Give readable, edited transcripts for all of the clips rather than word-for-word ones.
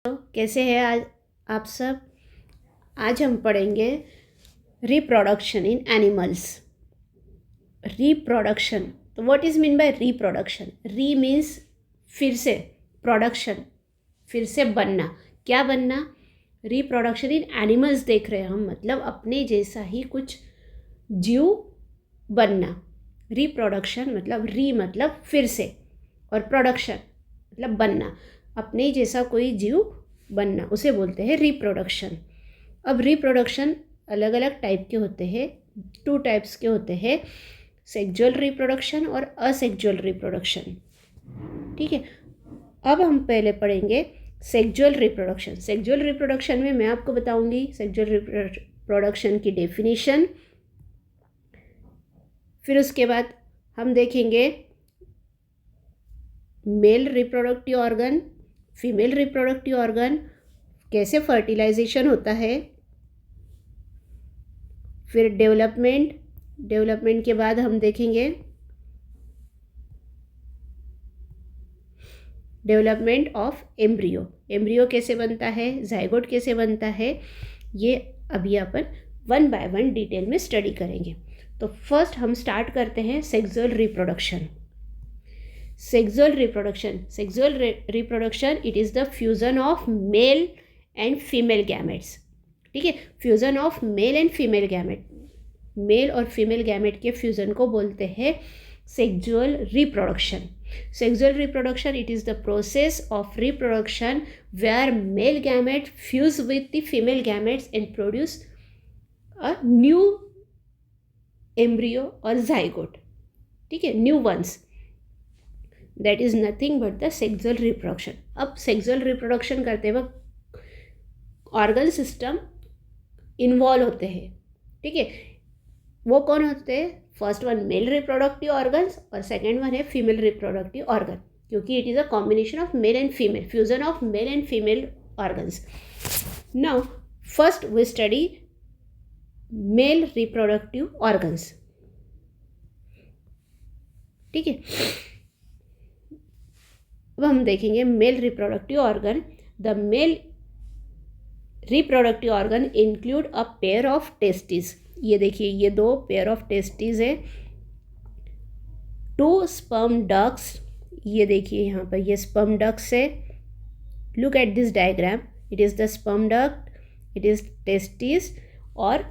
कैसे हैं आज आप सब। आज हम पढ़ेंगे रिप्रोडक्शन इन एनिमल्स। रिप्रोडक्शन, तो what is mean by reproduction? री मीन्स फिर से, प्रोडक्शन फिर से बनना। क्या बनना? रिप्रोडक्शन इन एनिमल्स देख रहे हैं हम, मतलब अपने जैसा ही कुछ जीव बनना। रिप्रोडक्शन मतलब री मतलब फिर से, और प्रोडक्शन मतलब बनना, अपने जैसा कोई जीव बनना, उसे बोलते हैं रिप्रोडक्शन। अब रिप्रोडक्शन अलग अलग टाइप के होते हैं, 2 टाइप्स के होते हैं, सेक्सुअल रिप्रोडक्शन और असेक्सुअल रिप्रोडक्शन। ठीक है, अब हम पहले पढ़ेंगे सेक्सुअल रिप्रोडक्शन। सेक्सुअल रिप्रोडक्शन में मैं आपको बताऊंगी सेक्सुअल रिप्रोडक्शन की डेफिनेशन, फिर उसके बाद हम देखेंगे male reproductive organ, female reproductive organ, कैसे फर्टिलाइजेशन होता है, फिर डेवलपमेंट के बाद हम देखेंगे डेवलपमेंट ऑफ एम्ब्रियो कैसे बनता है, जाइगोट कैसे बनता है, ये अभी अपन 1 बाय 1 डिटेल में स्टडी करेंगे। तो फर्स्ट हम स्टार्ट करते हैं sexual reproduction. Sexual reproduction it is the fusion of male and female gametes. ठीक है, fusion of male and female gamete, male और फीमेल गैमेट के फ्यूज़न को बोलते हैं sexual reproduction. Sexual reproduction it is the process of reproduction where male gamete fuse with the female gametes and produce a new embryo और zygote. ठीक है, new ones, that is nothing but the sexual reproduction. अब sexual reproduction करते वक्त organ system involve होते हैं। ठीक है, वो कौन होते हैं? First one male reproductive organs और सेकेंड वन है फीमेल रिप्रोडक्टिव ऑर्गन, क्योंकि it is a combination of male and female, fusion of male and female organs. Now first we study male reproductive organs. ठीक है, अब हम देखेंगे male reproductive organ. The male reproductive organ include a pair of testis. ये देखिए, ये 2 pair of testis है, 2 sperm ducts. ये देखिए यहाँ पर ये स्पर्म डक्ट्स है। Look at this diagram, it is the sperm duct, it is testis और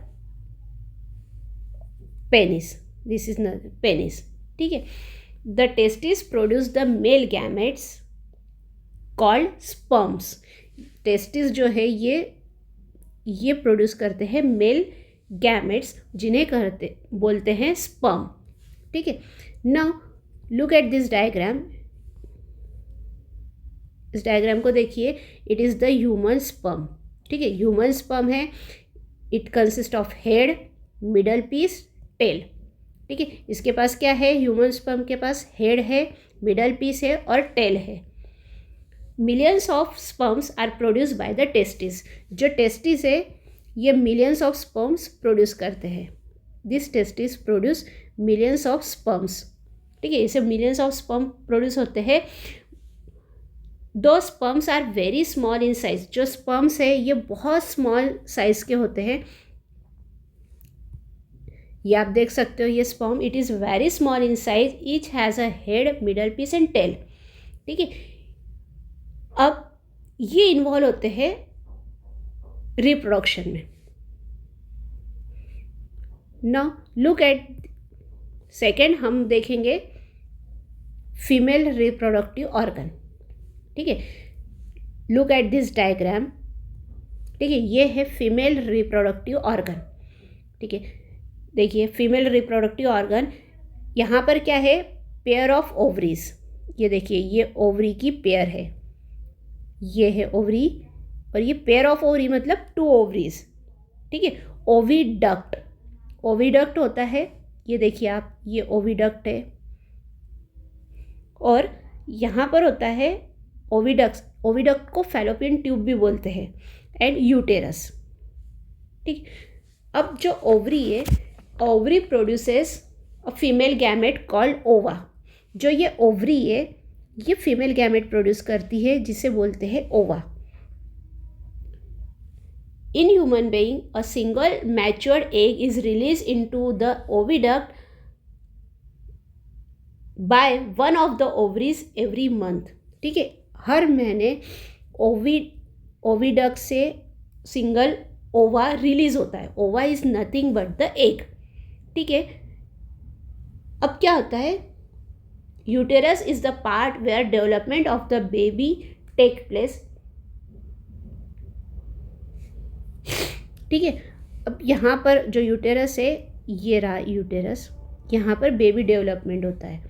पेनिस, दिस इज पेनिस। ठीक है, the testis produce the male gametes called sperms. Testis जो है ये प्रोड्यूस करते हैं मेल गैमेट्स, जिन्हें बोलते हैं स्पर्म। ठीक है, now look at this diagram, इस डायग्राम को देखिए, it is the human sperm. ठीक है, ह्यूमन स्पर्म है, it consist of head, middle piece, tail. ठीक है, इसके पास क्या है? ह्यूमन स्पर्म के पास हेड है, मिडल पीस है और टेल है। Millions of sperms are produce by the testis. जो टेस्टिस है ये मिलियंस ऑफ स्पर्म्स प्रोड्यूस करते हैं। This testis produce millions of sperms. ठीक है, इसे मिलियंस ऑफ स्पर्म प्रोड्यूस होते हैं। दो sperms are very small in size. जो स्पर्म्स है ये बहुत स्मॉल साइज के होते हैं। ये आप देख सकते हो, ये sperm it is very small in size, each has a head, middle piece and tail. ठीक है, अब ये इन्वॉल्व होते हैं रिप्रोडक्शन में। नाउ लुक एट सेकेंड, हम देखेंगे फीमेल रिप्रोडक्टिव ऑर्गन। ठीक है, लुक एट दिस डायग्राम। ठीक है, ये है फीमेल रिप्रोडक्टिव ऑर्गन। ठीक है, देखिए फीमेल रिप्रोडक्टिव ऑर्गन, यहाँ पर क्या है? Pair of ovaries. ये देखिए, ये ओवरी की पेयर है, ये है ओवरी, और ये पेयर ऑफ ओवरी मतलब 2 ओवरीज। ठीक है, ओविडक्ट होता है, ये देखिए आप, ये ओविडक्ट है, और यहाँ पर होता है ओविडक्ट को फैलोपियन ट्यूब भी बोलते हैं, एंड यूटेरस। ठीक, अब जो ओवरी है, ovary produces a female gamete called ओवा। जो ये ओवरी है ये फीमेल गैमेट प्रोड्यूस करती है जिसे बोलते हैं ओवा। In human being, a single matured egg is released into the oviduct by one of the ovaries every month. ठीक है, हर महीने ओविडक्ट से सिंगल ओवा रिलीज होता है. Ova is nothing but the egg. ठीक है, अब क्या होता है, uterus is the part where development of the baby take place. ठीक है, अब यहाँ पर जो यूटेरस है, ये रहा यूटेरस, यहाँ पर बेबी डेवलपमेंट होता है.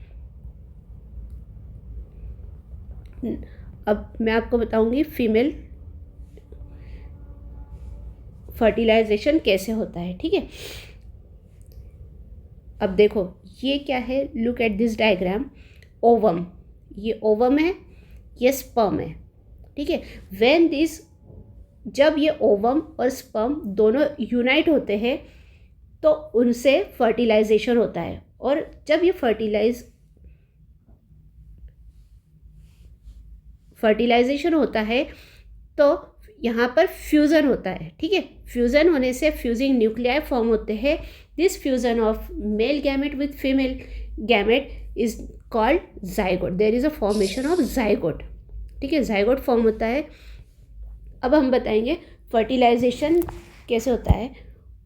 अब मैं आपको बताऊंगी फीमेल फर्टिलाइजेशन कैसे होता है. ठीक है, अब देखो ये क्या है, look at this diagram. Ovum, ये ओवम है, ये स्पर्म है. ठीक है, व्हेन दिस, जब ये ओवम और स्पर्म दोनों यूनाइट होते हैं तो उनसे फर्टिलाइजेशन होता है. और जब ये फर्टिलाइजेशन होता है तो यहाँ पर फ्यूज़न होता है. ठीक है, फ्यूज़न होने से फ्यूजिंग न्यूक्लियाई फॉर्म होते हैं. This fusion of male gamete with female gamete is called zygote. There is a formation of zygote. ठीक है, जाइगोट फॉर्म होता है. अब हम बताएंगे फर्टिलाइजेशन कैसे होता है.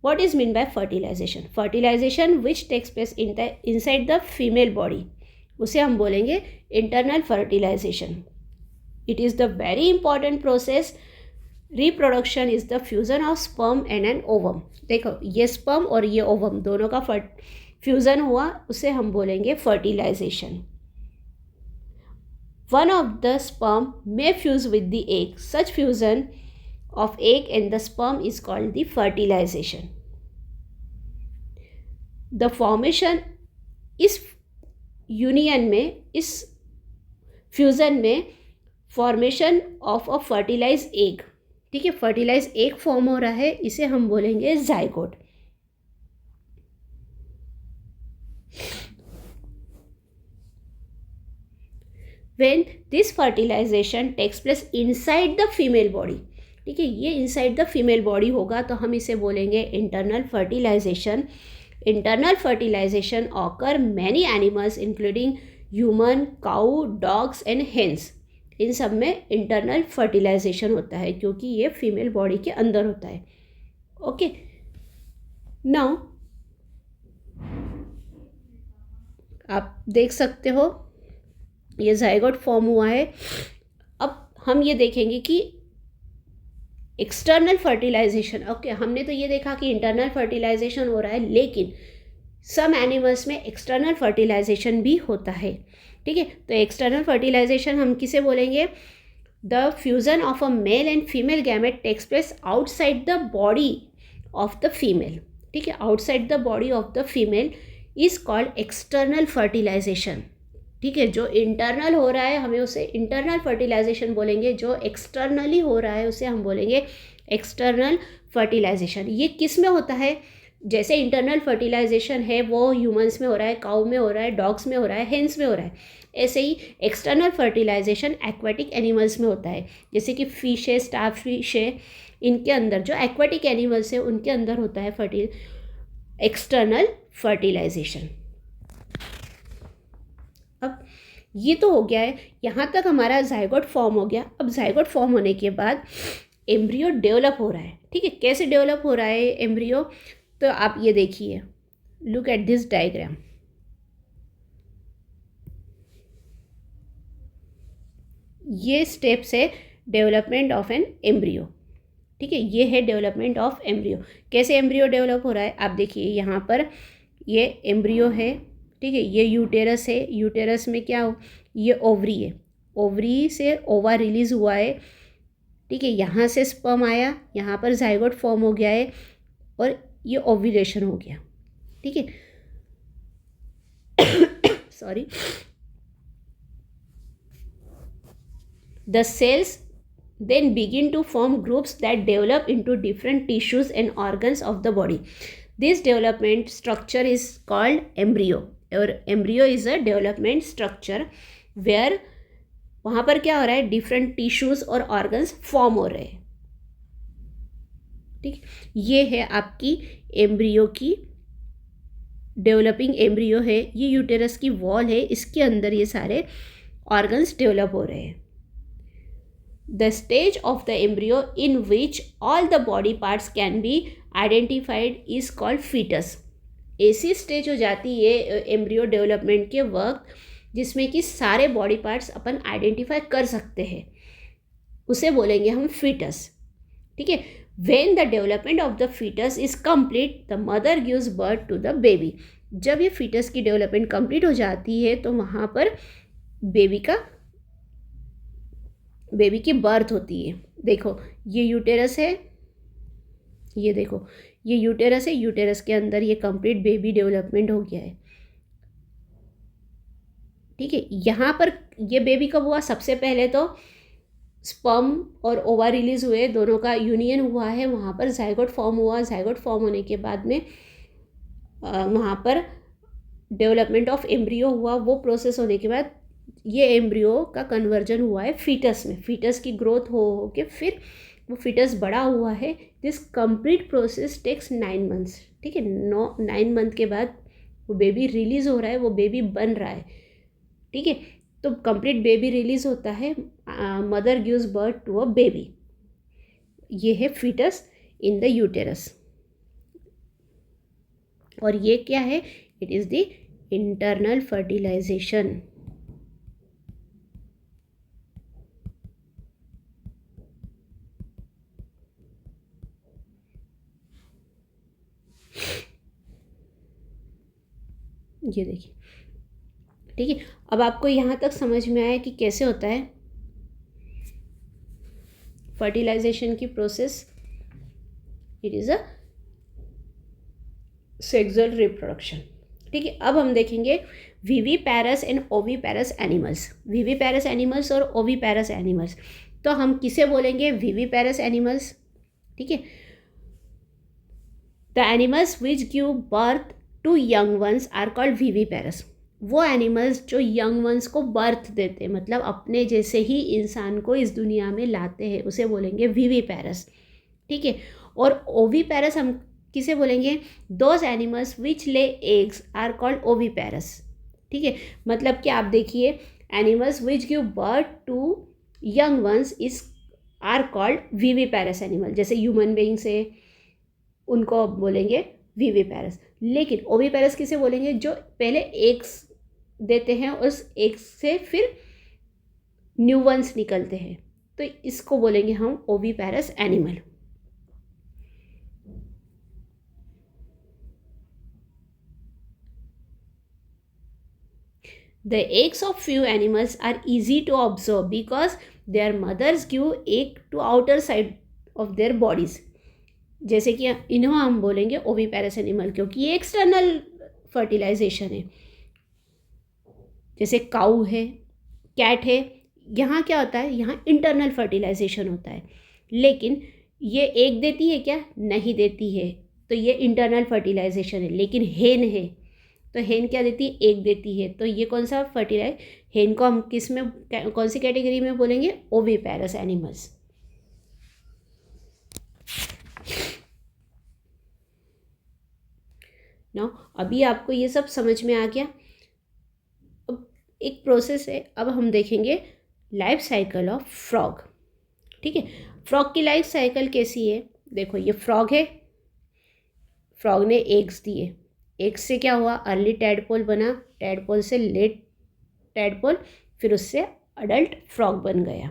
What is mean by fertilisation? Fertilisation which takes place inside the female body, उसे हम बोलेंगे internal fertilisation. It is the very important process. Reproduction is the fusion of sperm and an ovum. देखो ये sperm और ये ovum दोनों का fusion हुआ, उसे हम बोलेंगे fertilisation. One of the sperm may fuse with the egg. Such fusion of egg and the sperm is called the fertilization. The formation इस यूनियन में, इस फ्यूज़न में formation of a fertilize egg. ठीक है, फर्टिलाइज एग फॉर्म हो रहा है, इसे हम बोलेंगे zygote. When this fertilization takes place inside the female body, ठीक है, ये inside the female body होगा तो हम इसे बोलेंगे internal fertilization. Internal fertilization occur many animals including human, cow, dogs and hens. इन सब में internal fertilization होता है क्योंकि ये फीमेल बॉडी के अंदर होता है. ओके, नाउ आप देख सकते हो ये जाइगोट फॉर्म हुआ है. अब हम ये देखेंगे कि एक्सटर्नल फर्टिलाइजेशन. ओके, हमने तो ये देखा कि इंटरनल फर्टिलाइजेशन हो रहा है, लेकिन सम एनिमल्स में एक्सटर्नल फर्टिलाइजेशन भी होता है. ठीक है, तो एक्सटर्नल फर्टिलाइजेशन हम किसे बोलेंगे? The fusion of a male and female gamete takes place outside the body of the female. ठीक है, outside the body of the female is called external fertilisation. ठीक है, जो इंटरनल हो रहा है हमें उसे इंटरनल फर्टिलाइजेशन बोलेंगे, जो एक्सटर्नली हो रहा है उसे हम बोलेंगे एक्सटर्नल फर्टिलाइजेशन. ये किस में होता है? जैसे इंटरनल फर्टिलाइजेशन है वो ह्यूमंस में हो रहा है, काउ में हो रहा है, डॉग्स में हो रहा है, हेंस में हो रहा है, ऐसे ही एक्सटर्नल फर्टिलाइजेशन एक्वाटिक एनिमल्स में होता है. जैसे कि फिश है, स्टार फिश है, इनके अंदर जो एक्वाटिक एनिमल्स है उनके अंदर होता है एक्सटर्नल फर्टिलाइजेशन. अब ये तो हो गया है, यहाँ तक हमारा जाइगोट फॉर्म हो गया. अब जाइगोट फॉर्म होने के बाद एम्ब्रियो डेवलप हो रहा है. ठीक है, कैसे डेवलप हो रहा है एम्ब्रियो? तो आप ये देखिए, लुक एट दिस डायग्राम. ये स्टेप्स है डेवलपमेंट ऑफ एन एम्ब्रियो. ठीक है, ये है डेवलपमेंट ऑफ एम्ब्रियो. कैसे एम्ब्रियो डेवलप हो रहा है आप देखिए. यहाँ पर ये एम्ब्रियो है. ठीक है, ये यूटेरस है. यूटेरस में क्या हो, ये ओवरी है. ओवरी से ओवा रिलीज़ हुआ है. ठीक है, यहाँ से स्पर्म आया, यहाँ पर जाइगोट फॉर्म हो गया है और ये ओव्यूलेशन हो गया. ठीक है, sorry. The cells then begin to form groups that develop into different tissues and organs of the body. This development structure is called embryo. और embryo is a development structure where वहाँ पर क्या हो रहा है, डिफरेंट टिश्यूज़ और organs form हो रहे हैं. ठीक, ये है आपकी एम्ब्रियो की डेवलपिंग एम्ब्रियो है, ये यूटेरस की वॉल है, इसके अंदर ये सारे ऑर्गन्स डेवलप हो रहे हैं. The stage of the embryo in which all the body parts can be identified is called foetus. ऐसी स्टेज हो जाती है एम्ब्रियो डेवलपमेंट के वक्त जिसमें कि सारे बॉडी पार्ट्स अपन आइडेंटिफाई कर सकते हैं, उसे बोलेंगे हम फीटस. ठीक है. When the development of the fetus is complete, the mother gives birth to the baby. जब ये fetus की डेवलपमेंट कंप्लीट हो जाती है तो वहाँ पर बेबी की बर्थ होती है. देखो ये यूटेरस है, ये देखो ये यूटेरस है, यूटेरस के अंदर ये कंप्लीट बेबी डेवलपमेंट हो गया है. ठीक है. यहाँ पर ये बेबी कब हुआ? सबसे पहले तो स्पर्म और ओवा रिलीज हुए, दोनों का यूनियन हुआ है, वहाँ पर जाइगोट फॉर्म हुआ. जाइगोट फॉर्म होने के बाद में वहाँ पर डेवलपमेंट ऑफ एम्ब्रियो हुआ. वो प्रोसेस होने के बाद ये एम्ब्रियो का कन्वर्जन हुआ है फीटस में. फीटस की ग्रोथ हो के फिर वो फीटस बड़ा हुआ है. This complete process takes 9 months. ठीक है. 9 month के बाद वो बेबी रिलीज़ हो रहा है, वो बेबी बन रहा है. ठीक है. तो कंप्लीट बेबी रिलीज होता है, mother gives birth to a baby. ये है फीटस इन द यूटेरस. और ये क्या है? It is the internal fertilisation. ये देखिए. ठीक है. अब आपको यहाँ तक समझ में आया कि कैसे होता है फर्टिलाइजेशन की process. It is a sexual reproduction. ठीक है. अब हम देखेंगे viviparous and oviparous animals. Viviparous animals और ओविपैरस एनिमल्स. तो हम किसे बोलेंगे? Viviparous animals. ठीक है. The animals which give birth to young ones are called viviparous. वो एनिमल्स जो यंग वंस को बर्थ देते हैं, मतलब अपने जैसे ही इंसान को इस दुनिया में लाते हैं, उसे बोलेंगे विविपैरस. ठीक है. और ओविपैरस हम किसे बोलेंगे? Those animals which lay eggs are called ओविपैरस. ठीक है. मतलब कि आप देखिए animals which give birth to young ones is are called viviparous animal. जैसे ह्यूमन बीइंग्स है, उनको बोलेंगे विविपैरस. लेकिन ओविपैरस किसे बोलेंगे? जो पहले एग्स देते हैं, उस एग्स से फिर न्यू वंस निकलते हैं, तो इसको बोलेंगे हम ओविपैरस animal. The eggs of few animals are easy to observe because their mothers give egg to outer side of their bodies. जैसे कि इन्हें हम बोलेंगे ओविपैरस एनिमल, क्योंकि ये एक्सटर्नल फर्टिलाइजेशन है. जैसे काऊ है, कैट है, यहाँ क्या होता है? यहाँ इंटरनल फर्टिलाइजेशन होता है. लेकिन ये एग देती है क्या? नहीं देती है. तो ये इंटरनल फर्टिलाइजेशन है. लेकिन हेन है, तो हेन क्या देती है? एग देती है. तो ये कौन सा फर्टिलाइज? हेन को हम किस में, कौन सी कैटेगरी में बोलेंगे? ओविपैरस एनिमल्स. नाउ अभी आपको ये सब समझ में आ गया. अब एक प्रोसेस है, अब हम देखेंगे लाइफ साइकिल ऑफ फ्रॉग. ठीक है. फ्रॉग की लाइफ साइकिल कैसी है? देखो ये फ्रॉग है, फ्रॉग ने एग्स दिए, एग्स से क्या हुआ? अर्ली टैडपोल बना, टैडपोल से लेट टैडपोल, फिर उससे अडल्ट फ्रॉग बन गया.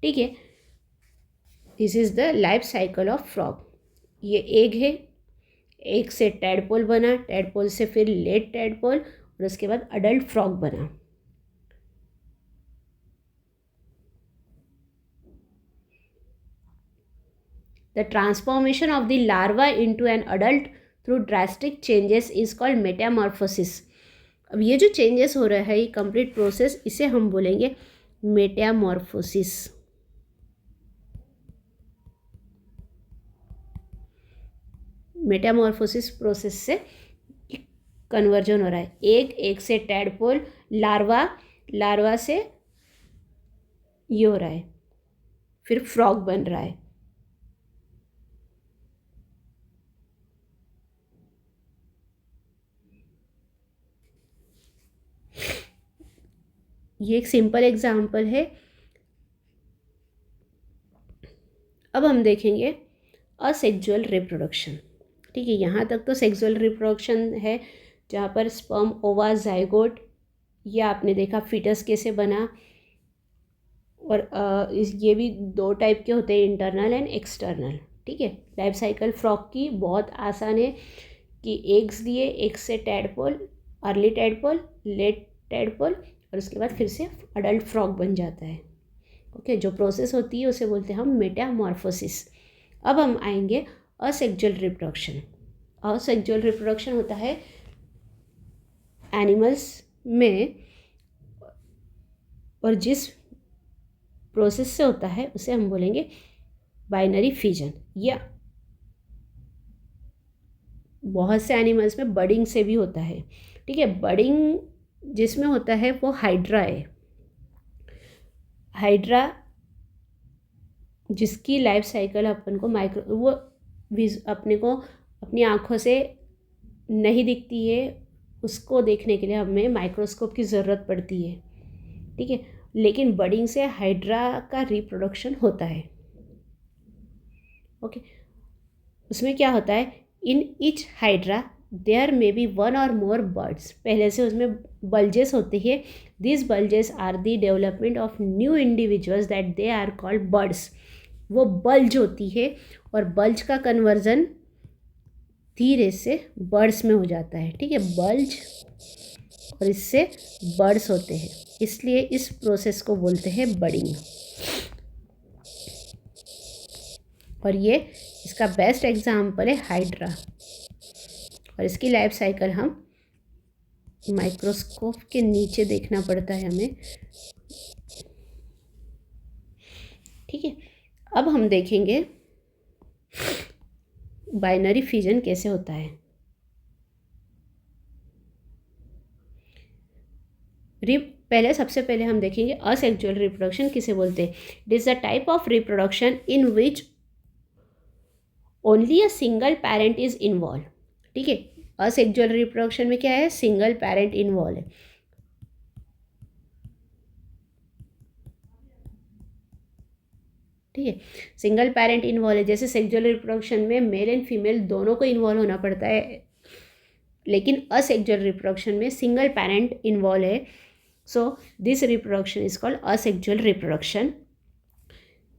ठीक है. This is the life cycle of frog. ये एग है, एग से टैडपोल बना, टैडपोल से फिर लेट टैडपोल, और उसके बाद अडल्ट फ्रॉग बना. The transformation of the larva into an adult through drastic changes is called Metamorphosis. अब ये जो चेंजेस हो रहा है, ये कंप्लीट प्रोसेस, इसे हम बोलेंगे मेटामॉर्फोसिस. मेटामॉर्फोसिस प्रोसेस से कन्वर्जन हो रहा है. एग से टैडपोल, लार्वा से ये हो रहा है, फिर फ्रॉग बन रहा है. ये एक सिंपल एग्जाम्पल है। अब हम देखेंगे असेक्सुअल रिप्रोडक्शन। ठीक है, यहाँ तक तो सेक्सुअल रिप्रोडक्शन है, जहाँ पर स्पर्म, ओवा, जाइगोट, या आपने देखा फीटस कैसे बना। और ये भी दो टाइप के होते हैं, इंटरनल एंड एक्सटर्नल। ठीक है, लाइफ साइकिल फ्रॉग की बहुत आसान है कि एग्स दिए, एग्स से tadpole, early tadpole, late tadpole, और उसके बाद फिर से अडल्ट फ्रॉग बन जाता है। ओके, जो प्रोसेस होती है उसे बोलते हैं हम मेटामॉर्फोसिस। अब हम आएंगे असेक्सुअल रिप्रोडक्शन। असेक्सुअल रिप्रोडक्शन होता है एनिमल्स में, और जिस प्रोसेस से होता है उसे हम बोलेंगे बाइनरी फिजन। या बहुत से एनिमल्स में बडिंग से भी होता है। ठीक है, बडिंग जिसमें होता है वो हाइड्रा है। हाइड्रा जिसकी लाइफ साइकिल अपन को अपने को अपनी आँखों से नहीं दिखती है, उसको देखने के लिए हमें माइक्रोस्कोप की ज़रूरत पड़ती है। ठीक है, लेकिन बडिंग से हाइड्रा का रिप्रोडक्शन होता है। ओके, उसमें क्या होता है, in each hydra there may be one or more birds. पहले से उसमें बल्जेस होते हैं। This bulges are the development of new individuals that they are called birds. वो बल्ज होती है और बल्ज का कन्वर्जन धीरे से बर्ड्स में हो जाता है। ठीक है, बल्ज और इससे बर्ड्स होते हैं, इसलिए इस प्रोसेस को बोलते हैं बडिंग। और ये इसका बेस्ट एग्जाम्पल है हाइड्रा, और इसकी लाइफ साइकिल हम माइक्रोस्कोप के नीचे देखना पड़ता है हमें। ठीक है, अब हम देखेंगे बाइनरी फिजन कैसे होता है। सबसे पहले हम देखेंगे असेक्सुअल रिप्रोडक्शन किसे बोलते हैं। It is the type of reproduction in which only a single parent is involve. ठीक है, असेक्सुअल रिप्रोडक्शन में क्या है, सिंगल पेरेंट इन्वॉल्व है। ठीक है, सिंगल पेरेंट इन्वॉल्व है। जैसे सेक्सुअल रिप्रोडक्शन में मेल एंड फीमेल दोनों को इन्वॉल्व होना पड़ता है, लेकिन असेक्सुअल रिप्रोडक्शन में सिंगल पेरेंट इन्वॉल्व है। So this reproduction is called asexual reproduction.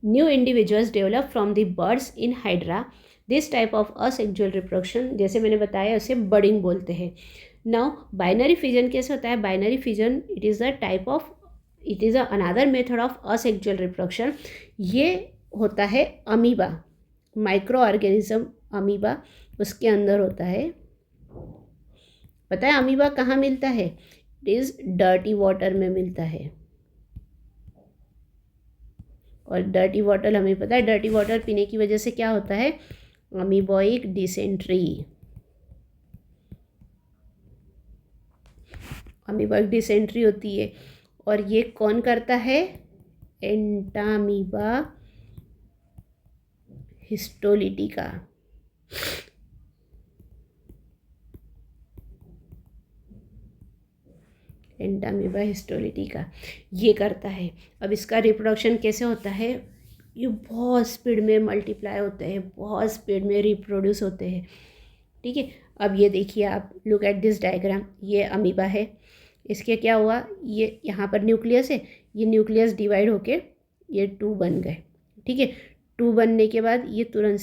New individuals develop from the birds in hydra. This type of asexual reproduction, जैसे मैंने बताया, उसे बडिंग बोलते हैं। नाउ बाइनरी फिजन कैसे होता है। Binary fission it is another method of asexual reproduction. ये होता है अमीबा, माइक्रो ऑर्गेनिज्म अमीबा, उसके अंदर होता है। पता है अमीबा कहाँ मिलता है, इट इज़ डर्टी वाटर में मिलता है। और डर्टी वाटर हमें पता है, डर्टी वाटर पीने की वजह से क्या होता है, अमीबॉइक डिसेंट्री। अमीबॉइक डिसेंट्री होती है, और ये कौन करता है, एंटामीबा हिस्टोलिटिका। एंटामीबा हिस्टोलिटिका ये करता है। अब इसका रिप्रोडक्शन कैसे होता है, ये बहुत स्पीड में मल्टीप्लाई होते हैं, बहुत स्पीड में रिप्रोड्यूस होते हैं। ठीक है, अब ये देखिए आप, लुक एट दिस डायग्राम। ये अमीबा है, इसके क्या हुआ, ये यहाँ पर न्यूक्लियस है, ये न्यूक्लियस डिवाइड होके ये 2 बन गए। ठीक है, 2 बनने के बाद ये तुरंत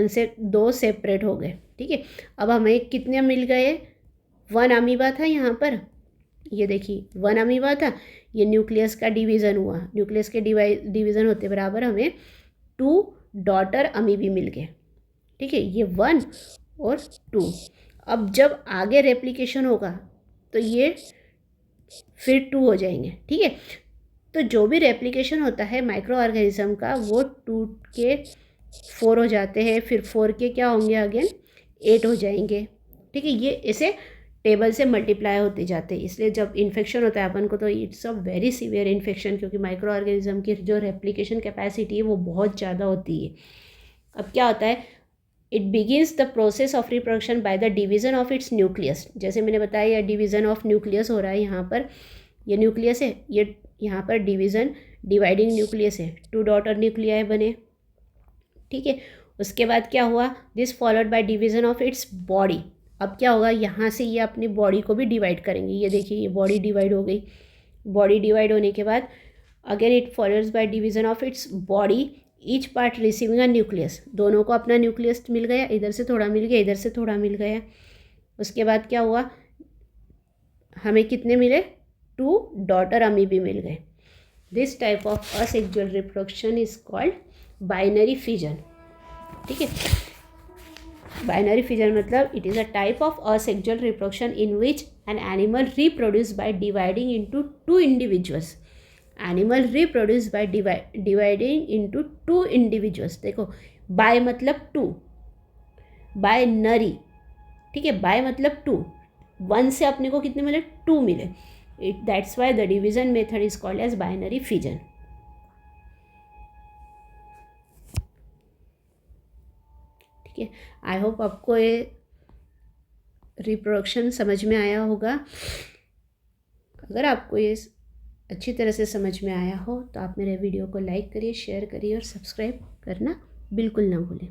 से 2 सेपरेट हो गए। ठीक है, अब हमें कितने मिल गए, 1 अमीबा था यहाँ पर, ये देखिए 1 अमीबा था, ये न्यूक्लियस का डिवीज़न हुआ, न्यूक्लियस के डिवीज़न होते बराबर हमें 2 डॉटर अमीबी मिल गए। ठीक है, ये 1 और 2। अब जब आगे रेप्लिकेशन होगा तो ये फिर 2 हो जाएंगे। ठीक है, तो जो भी रेप्लिकेशन होता है माइक्रो ऑर्गेनिज्म का, वो 2 के 4 हो जाते हैं, फिर 4 के क्या होंगे, अगेन 8 हो जाएंगे। ठीक है, ये इसे टेबल से मल्टीप्लाई होते जाते हैं। इसलिए जब इन्फेक्शन होता है अपन को, तो it's a very severe infection, क्योंकि माइक्रो ऑर्गेनिज्म की जो रेप्लिकेशन कैपेसिटी है वो बहुत ज़्यादा होती है। अब क्या होता है, it begins the process of reproduction by the division of it's nucleus. जैसे मैंने बताया ये डिवीज़न ऑफ न्यूक्लियस हो रहा है यहाँ पर, ये न्यूक्लियस है, ये यहाँ पर डिवाइडिंग न्यूक्लियस है, 2 डॉटर न्यूक्लियाई बने, ठीक है। उसके बाद क्या हुआ, this followed by division of its body. अब क्या होगा, यहाँ से ये अपनी बॉडी को भी डिवाइड करेंगे। ये देखिए ये बॉडी डिवाइड हो गई। बॉडी डिवाइड होने के बाद again it follows by division of its body, each part receiving a nucleus. दोनों को अपना न्यूक्लियस मिल गया, इधर से थोड़ा मिल गया, इधर से थोड़ा मिल गया। उसके बाद क्या हुआ, हमें कितने मिले, 2 डॉटर अमीबी मिल गए। This type of asexual reproduction is called binary fission, ठीक है। बाइनरी फिजन मतलब it is a type of asexual reproduction in which an animal reproduce by dividing into 2 individuals. Animal reproduce by dividing into 2 individuals. देखो bye मतलब 2, bye नरी, ठीक है, bye मतलब 2, 1 से अपने को कितने मिले, 2 मिले। That's why the division method is called as binary fission, ठीक है। आई होप आपको ये रिप्रोडक्शन समझ में आया होगा। अगर आपको ये अच्छी तरह से समझ में आया हो तो आप मेरे वीडियो को लाइक करिए, शेयर करिए और सब्सक्राइब करना बिल्कुल ना भूलें।